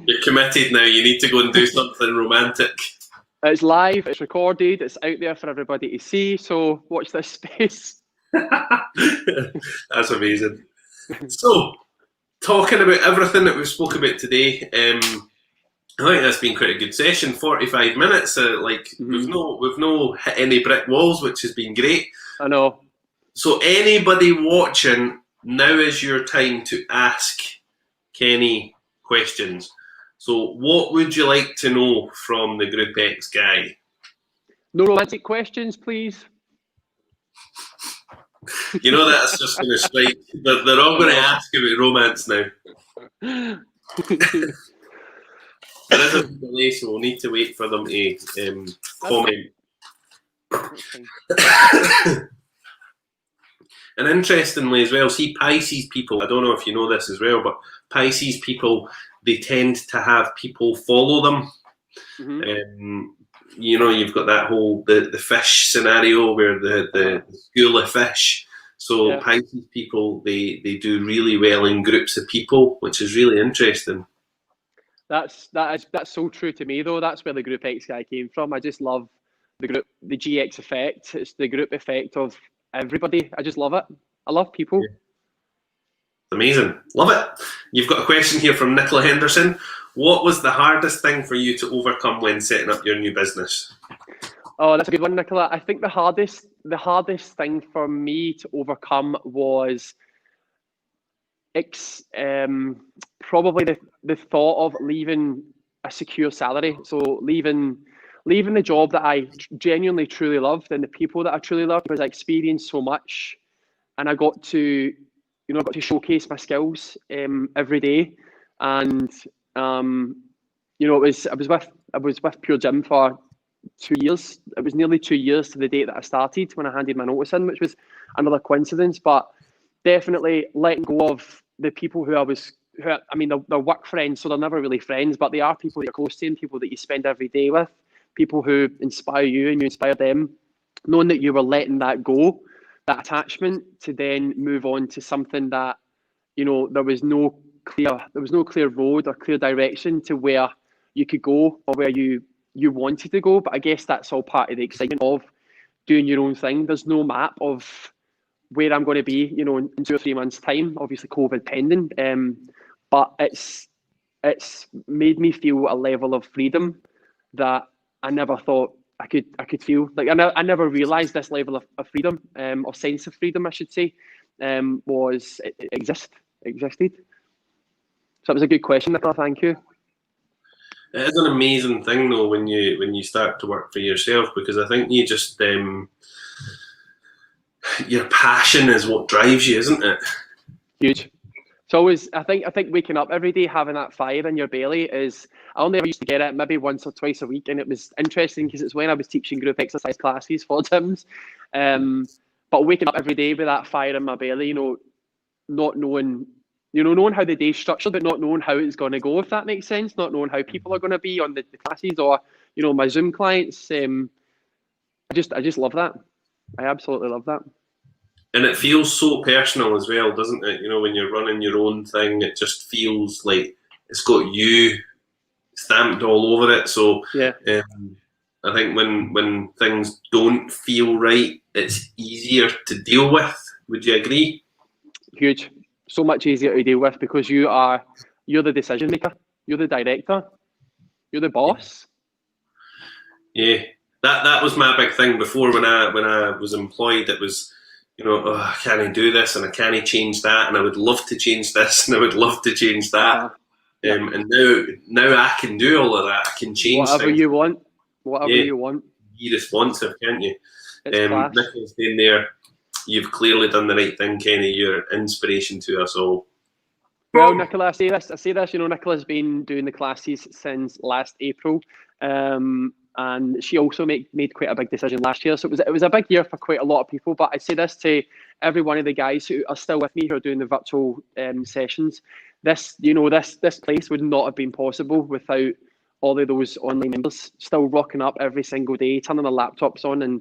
You're committed now. You need to go and do something romantic. It's live. It's recorded. It's out there for everybody to see. So watch this space. That's amazing. So, talking about everything that we've spoke about today, I think that's been quite a good session. 45 minutes. We've no hit any brick walls, which has been great. I know. So, anybody watching, now is your time to ask Kenny questions. So, what would you like to know from the Group X guy? No romantic questions, please. That's just going to strike. They're all going to ask about romance now. There is a delay, so we'll need to wait for them to comment. And interestingly as well, see, Pisces people, I don't know if you know this as well, but Pisces people, they tend to have people follow them. Mm-hmm. You've got that whole the fish scenario where the school of fish. So yeah. Pisces people, they do really well in groups of people, which is really interesting. That's so true to me though. That's where the Group X guy came from. I just love the GX effect. It's the group effect of everybody. I just love it. I love people. Yeah. Amazing. Love it. You've got a question here from Nicola Henderson. What was the hardest thing for you to overcome when setting up your new business? Oh, that's a good one, Nicola. I think the hardest thing for me to overcome was probably the thought of leaving a secure salary. So leaving the job that I genuinely truly loved and the people that I truly loved, because I experienced so much, and I got to showcase my skills every day. And I was with Pure Gym for 2 years. It was nearly 2 years to the date that I started when I handed my notice in, which was another coincidence. But definitely letting go of the people they're work friends, so they're never really friends, but they are people that you're close to and people that you spend every day with, people who inspire you and you inspire them. Knowing that you were letting that go, that attachment, to then move on to something that, there was no clear road or clear direction to where you could go or where you wanted to go. But I guess that's all part of the excitement of doing your own thing. There's no map of where I'm going to be, in 2 or 3 months' time, obviously COVID pending. But it's made me feel a level of freedom that I never thought I could feel. Like I never realised this level of freedom, or sense of freedom, I should say, existed. So it was a good question, Nicola. Thank you. It is an amazing thing though when you start to work for yourself, because I think you just your passion is what drives you, isn't it? Huge. It's always, I think waking up every day having that fire in your belly is, I only ever used to get it maybe once or twice a week, and it was interesting because it's when I was teaching group exercise classes for gyms. But waking up every day with that fire in my belly, not knowing, knowing how the day's structured, but not knowing how it's going to go, if that makes sense, not knowing how people are going to be on the classes or, my Zoom clients. I just love that. I absolutely love that. And it feels so personal as well, doesn't it? When you're running your own thing, it just feels like it's got you stamped all over it. So yeah, I think when things don't feel right, it's easier to deal with. Would you agree? Huge. So much easier to deal with because you're the decision maker, you're the director, you're the boss. Yeah, that was my big thing before when I was employed. It was, I can't do this and I can't change that, and I would love to change this and I would love to change that. Yeah. And now I can do all of that. I can change whatever things. you want. Whatever you want. Be responsive, can't you? Nicholas being there, you've clearly done the right thing, Kenny. You're an inspiration to us all. Well, Nicola, I say this. Nicola's been doing the classes since last April, and she also made quite a big decision last year. So it was a big year for quite a lot of people. But I say this to every one of the guys who are still with me, who are doing the virtual sessions. This place would not have been possible without all of those online members still rocking up every single day, turning their laptops on, and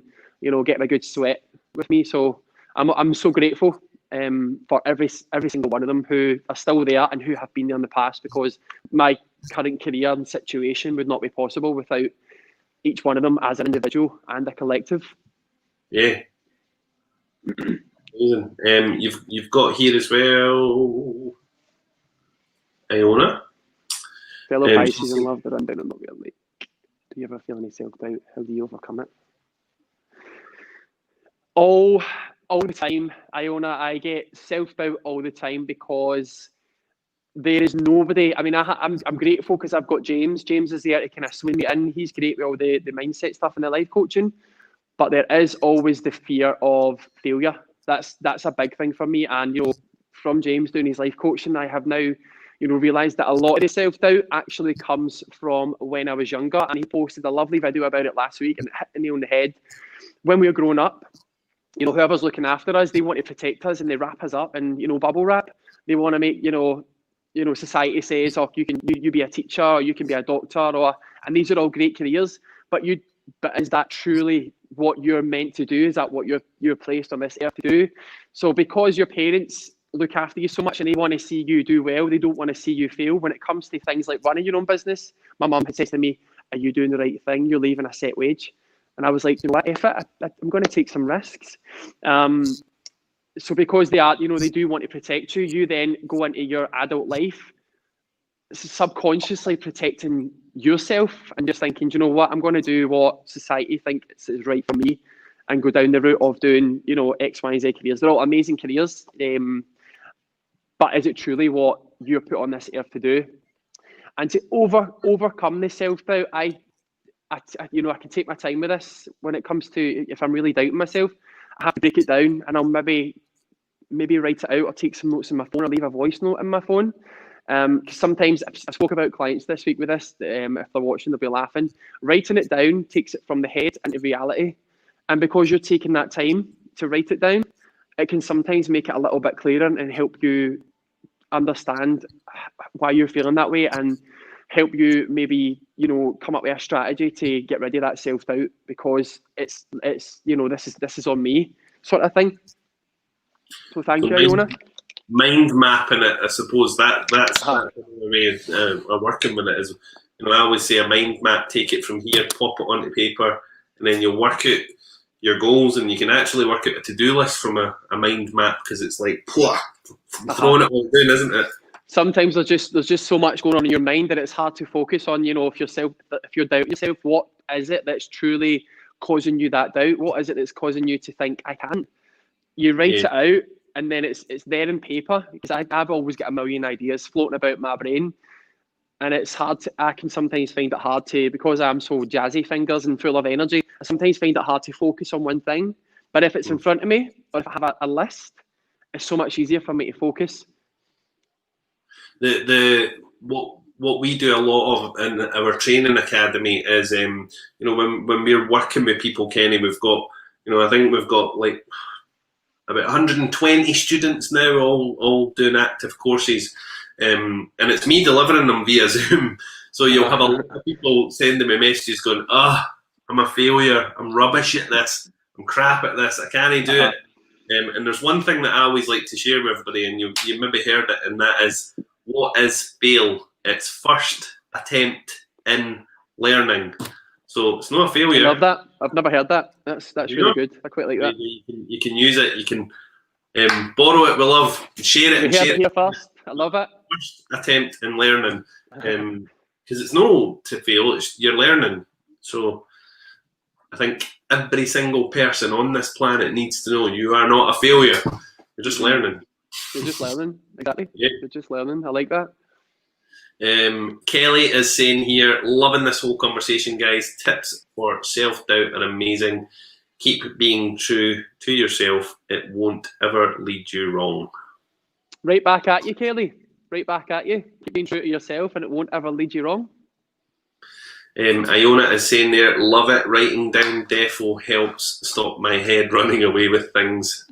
getting a good sweat with me. So I'm so grateful for every single one of them who are still there and who have been there in the past, because my current career and situation would not be possible without each one of them as an individual and a collective. Yeah. Amazing. You've got here as well, Iona. Fellow Pisces in love, but I'm down and not really. Do you ever feel any self-doubt? How do you overcome it? All the time, Iona. I get self-doubt all the time because there is nobody. I mean, I'm grateful because I've got James. James is there to kind of swing me in. He's great with all the mindset stuff and the life coaching. But there is always the fear of failure. That's a big thing for me. And from James doing his life coaching, I have now realised that a lot of the self-doubt actually comes from when I was younger. And he posted a lovely video about it last week and it hit the nail on the head. When we were growing up, whoever's looking after us, they want to protect us and they wrap us up in, bubble wrap. They want to make, society says, oh, you be a teacher, or you can be a doctor, and these are all great careers. But is that truly what you're meant to do? Is that what you're placed on this earth to do? So because your parents look after you so much and they want to see you do well, they don't want to see you fail. When it comes to things like running your own business, my mum had said to me, are you doing the right thing? You're leaving a set wage. And I was like, what, I'm going to take some risks. So because they are, they do want to protect you, you then go into your adult life subconsciously protecting yourself and just thinking, you know what, I'm going to do what society thinks is right for me and go down the route of doing, X, Y, and Z careers. They're all amazing careers. But is it truly what you're put on this earth to do? And to overcome the self-doubt, I can take my time with this when it comes to, if I'm really doubting myself, I have to break it down and I'll maybe write it out or take some notes in my phone or leave a voice note in my phone. Because sometimes I spoke about clients this week with this, if they're watching, they'll be laughing. Writing it down takes it from the head into reality. And because you're taking that time to write it down, it can sometimes make it a little bit clearer and help you understand why you're feeling that way and help you maybe, come up with a strategy to get rid of that self-doubt, because it's this is on me sort of thing. So thank you, Iona. Mind mapping it, I suppose that's the way of working with it is, I always say a mind map, take it from here, pop it onto paper, and then you'll work out your goals, and you can actually work out a to-do list from a mind map, because it's like throwing it all down, isn't it? Sometimes there's just so much going on in your mind that it's hard to focus on, if you're doubting yourself, what is it that's truly causing you that doubt? What is it that's causing you to think, I can't? You write it out, and then it's there in paper, because I've always got a million ideas floating about my brain, and it's hard to, I can sometimes find it hard to, because I'm so jazzy fingers and full of energy, I sometimes find it hard to focus on one thing. But if it's in front of me, or if I have a list, it's so much easier for me to focus. What we do a lot of in our training academy is, when we're working with people, Kenny, we've got, I think we've got like about 120 students now, all doing active courses, and it's me delivering them via Zoom. So you'll have a lot of people sending me messages going, I'm a failure, I'm rubbish at this, I'm crap at this, I can't do it. And there's one thing that I always like to share with everybody, and you maybe heard it, and that is, what is fail? It's first attempt in learning. So it's not a failure. I love that. I've never heard that. That's really good. I quite like that. You can use it. You can borrow it with love. Share it. You heard it here first. I love it. First attempt in learning, because it's no to fail. You're learning. So I think every single person on this planet needs to know you are not a failure. You're just learning. You're just learning. Exactly. Yeah. You're just learning. I like that. Kelly is saying here, loving this whole conversation, guys. Tips for self-doubt are amazing. Keep being true to yourself. It won't ever lead you wrong. Right back at you, Kelly. Right back at you. Keep being true to yourself and it won't ever lead you wrong. Iona is saying there, love it. Writing down defo helps stop my head running away with things.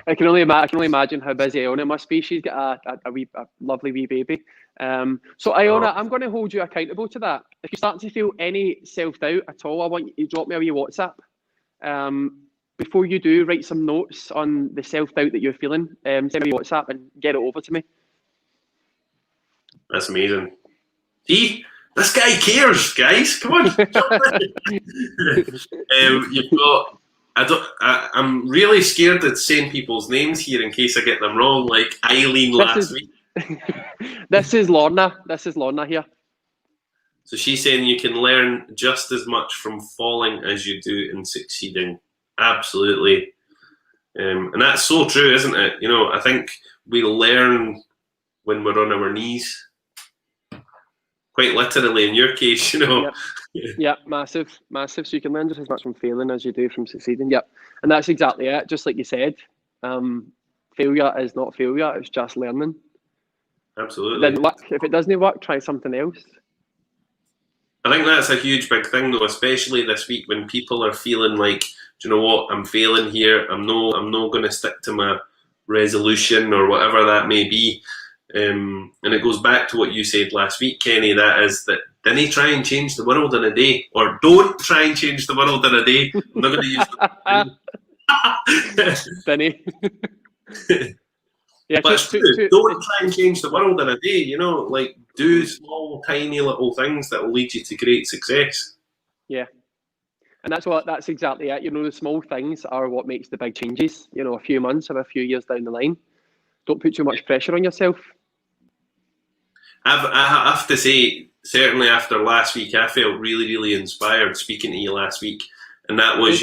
I can only imagine how busy Iona must be. She's got a lovely wee baby. So Iona, I'm going to hold you accountable to that. If you start to feel any self-doubt at all, I want you to drop me a wee WhatsApp. Before you do, write some notes on the self-doubt that you're feeling. Send me a WhatsApp and get it over to me. That's amazing. See? This guy cares, guys. Come on. You've got. I'm really scared of saying people's names here in case I get them wrong. Like Eileen last week. This is Lorna. This is Lorna here. So she's saying you can learn just as much from falling as you do in succeeding. Absolutely, and that's so true, isn't it? I think we learn when we're on our knees. Quite literally in your case, Yep. Yeah, massive. So you can learn just as much from failing as you do from succeeding. Yep. And that's exactly it. Just like you said, failure is not failure. It's just learning. Absolutely. Then work. If it doesn't work, try something else. I think that's a huge big thing though, especially this week when people are feeling like, do you know what, I'm failing here. I'm not going to stick to my resolution or whatever that may be. And it goes back to what you said last week, Kenny, that is that didn't try and change the world in a day, or don't try and change the world in a day. I'm not going to use the Benny. Yeah, but don't try and change the world in a day, like do small, tiny little things that will lead you to great success. Yeah. And that's exactly it. The small things are what makes the big changes, a few months or a few years down the line. Don't put too much pressure on yourself. I have to say, certainly after last week, I felt really, really inspired speaking to you last week. And that was,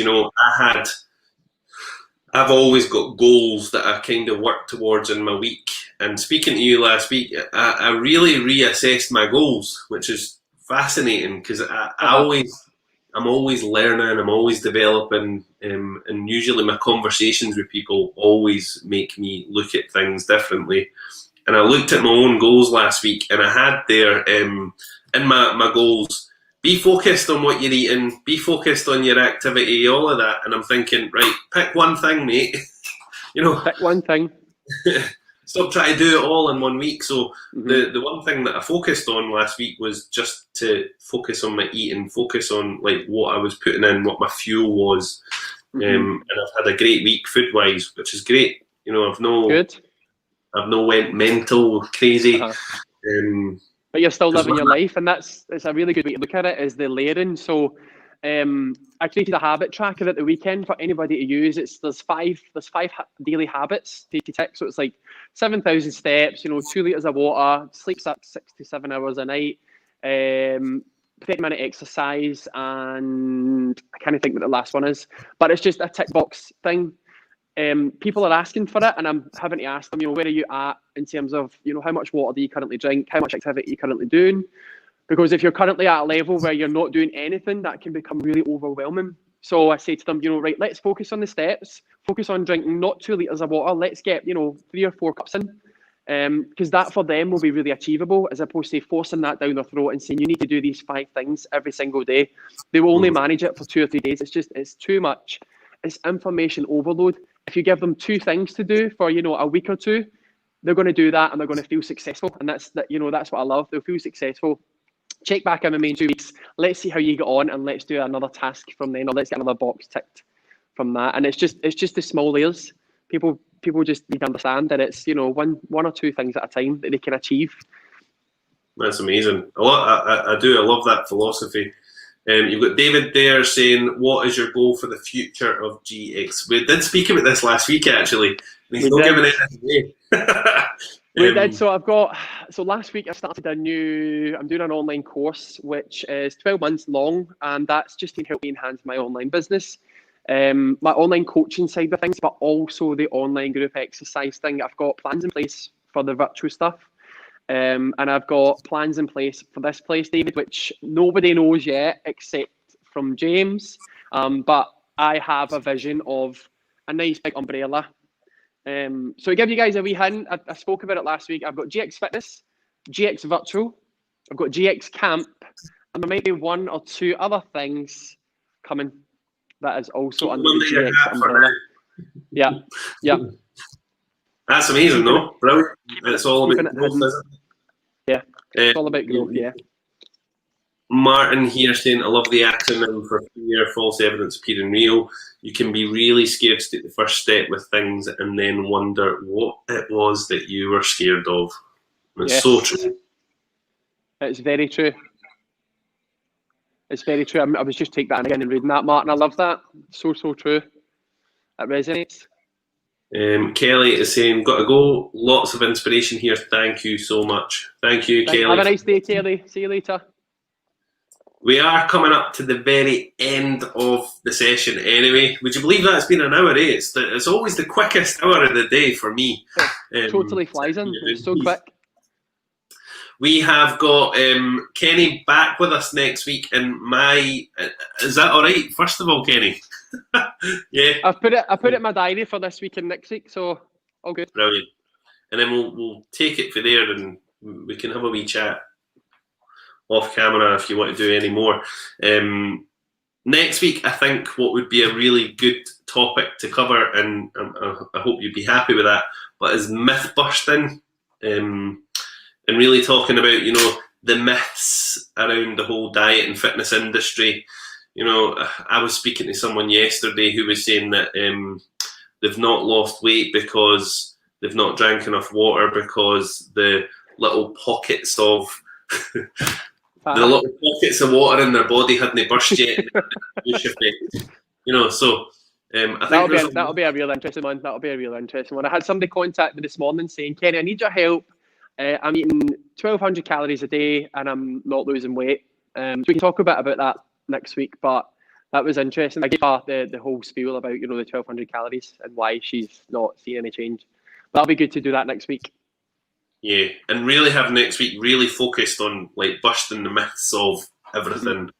I've always got goals that I kind of work towards in my week. And speaking to you last week, I really reassessed my goals, which is fascinating because I'm always learning, I'm always developing, and usually my conversations with people always make me look at things differently. And I looked at my own goals last week, and I had there in my goals, be focused on what you're eating, be focused on your activity, all of that. And I'm thinking, right, pick one thing, mate. Pick one thing. Stop trying to do it all in 1 week. So the one thing that I focused on last week was just to focus on my eating, focus on like what I was putting in, what my fuel was. And I've had a great week food-wise, which is great. I've no went mental crazy. But you're still living your life, and it's a really good way to look at it, is the layering. So I created a habit tracker at the weekend for anybody to use. There's five daily habits to tick. So it's like 7,000 steps, 2 litres of water, sleep 6 to 7 hours a night, 30-minute exercise, and I can't think what the last one is. But it's just a tick box thing. people are asking for it, and I'm having to ask them, where are you at in terms of, how much water do you currently drink, how much activity are you currently doing? Because if you're currently at a level where you're not doing anything, that can become really overwhelming. So I say to them, right, let's focus on the steps, focus on drinking not 2 litres of water, let's get, 3 or 4 cups in. Because that for them will be really achievable, as opposed to forcing that down their throat and saying you need to do these 5 things every single day. They will only manage it for 2 or 3 days. It's too much. It's information overload. If you give them 2 things to do for a week or 2, they're going to do that and they're going to feel successful. And that's what I love. They'll feel successful. Check back in with me in 2 weeks. Let's see how you get on, and let's do another task from then, or let's get another box ticked from that. And it's just the small layers. People just need to understand that it's one or 2 things at a time that they can achieve. That's amazing. I love that philosophy. You've got David there saying, "What is your goal for the future of GX?" We did speak about this last week, actually. And he's not giving it away. We did. So last week I started I'm doing an online course which is 12 months long, and that's just to help me enhance my online business. My online coaching side of things, but also the online group exercise thing. I've got plans in place for the virtual stuff. And I've got plans in place for this place, David, which nobody knows yet except from James. But I have a vision of a nice big umbrella. So to give you guys a wee hint, I spoke about it last week. I've got GX Fitness, GX Virtual, I've got GX Camp, and there might be 1 or 2 other things coming that is also under the GX umbrella. Yeah. That's amazing, though. Brilliant. It's all about growth, isn't it? Yeah, it's all about growth, yeah. Martin here saying, "I love the acronym for fear, false evidence, peer and real. You can be really scared to take the first step with things and then wonder what it was that you were scared of." It's so true. It's very true. It's very true. I was just taking that in again and reading that, Martin. I love that. So true. It resonates. Kelly is saying, "Got to go. Lots of inspiration here. Thank you so much." Thank you, Kelly. Have a nice day, Kelly. See you later. We are coming up to the very end of the session anyway. Would you believe that it's been an hour? It's always the quickest hour of the day for me. Totally flies in. It's so quick. We have got Kenny back with us next week, and is that all right? First of all, Kenny. Yeah. I've put it in my diary for this week and next week, so all good. Brilliant. And then we'll take it for there, and we can have a wee chat off camera if you want to do any more. Next week, I think what would be a really good topic to cover, and I hope you'd be happy with that, but is myth busting, and really talking about the myths around the whole diet and fitness industry. I was speaking to someone yesterday who was saying that they've not lost weight because they've not drank enough water, because the little pockets of water in their body hadn't burst yet. So I think that'll be a real interesting one. I had somebody contact me this morning saying, "Kenny, I need your help. I'm eating 1,200 calories a day and I'm not losing weight." So we can talk a bit about that next week, but that was interesting. I gave her the whole spiel about the 1,200 calories and why she's not seeing any change. That'll be good to do that next week. Yeah, and really have next week really focused on busting the myths of everything,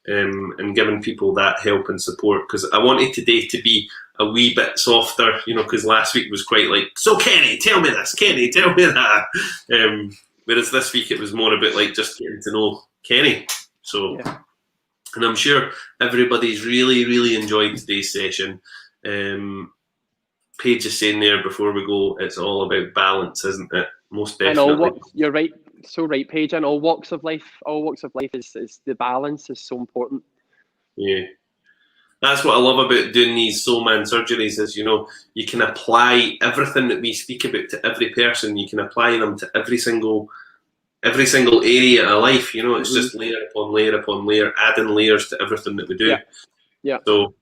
and giving people that help and support, because I wanted today to be a wee bit softer, because last week was quite "So Kenny, tell me this, Kenny, tell me that," whereas this week it was more about just getting to know Kenny. So. Yeah. And I'm sure everybody's really, really enjoyed today's session. Paige is saying there before we go, it's all about balance, isn't it? Most definitely. You're right. So right, Paige. In all walks of life, is the balance is so important. Yeah. That's what I love about doing these Soul Man surgeries is, you can apply everything that we speak about to every person. You can apply them to every single area of life. It's just layer upon layer upon layer, adding layers to everything that we do. Yeah. So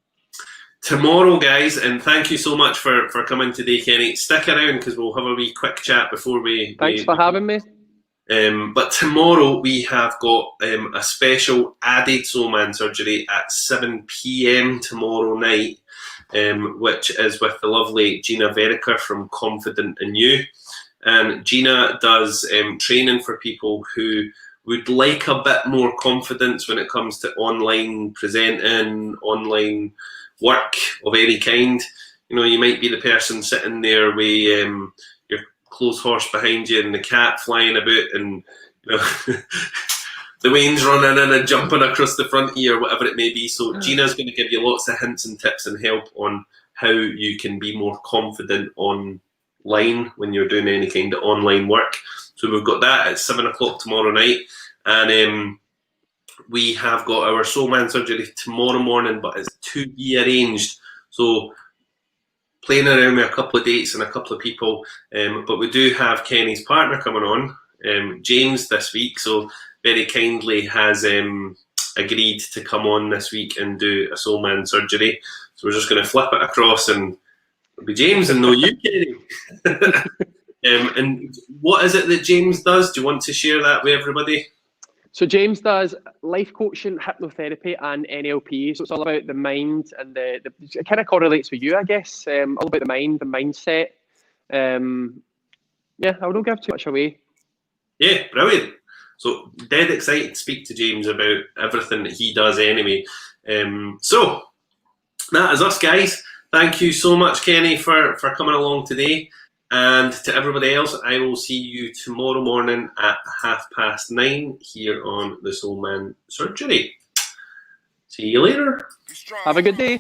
tomorrow, guys, and thank you so much for coming today, Kenny. Stick around because we'll have a wee quick chat before we. Thanks for having me. But tomorrow we have got a special added Soul Man surgery at 7 p.m. tomorrow night. which is with the lovely Gina Verica from Confident in You. And Gina does training for people who would like a bit more confidence when it comes to online presenting, online work of any kind. You know, you might be the person sitting there with your clothes horse behind you and the cat flying about, and you know, the wain's running in and jumping across the front of you, or whatever it may be. So Gina's going to give you lots of hints and tips and help on how you can be more confident online when you're doing any kind of online work. So we've got that at 7 o'clock tomorrow night, and we have got our Soul Man surgery tomorrow morning, but it's to be arranged. So playing around with a couple of dates and a couple of people, but we do have Kenny's partner coming on, James, this week. So very kindly has agreed to come on this week and do a Soul Man surgery. So we're just going to flip it across and it'll be James and no you, Kenny. And what is it that James does? Do you want to share that with everybody? So James does life coaching, hypnotherapy, and NLP. So it's all about the mind, and it kind of correlates with you, I guess. All about the mind, the mindset. Yeah, I won't give too much away. Yeah, brilliant. So dead excited to speak to James about everything that he does anyway. So that is us, guys. Thank you so much, Kenny, for coming along today. And to everybody else, I will see you tomorrow morning at 9:30 here on the Soul Man Surgery. See you later. Have a good day.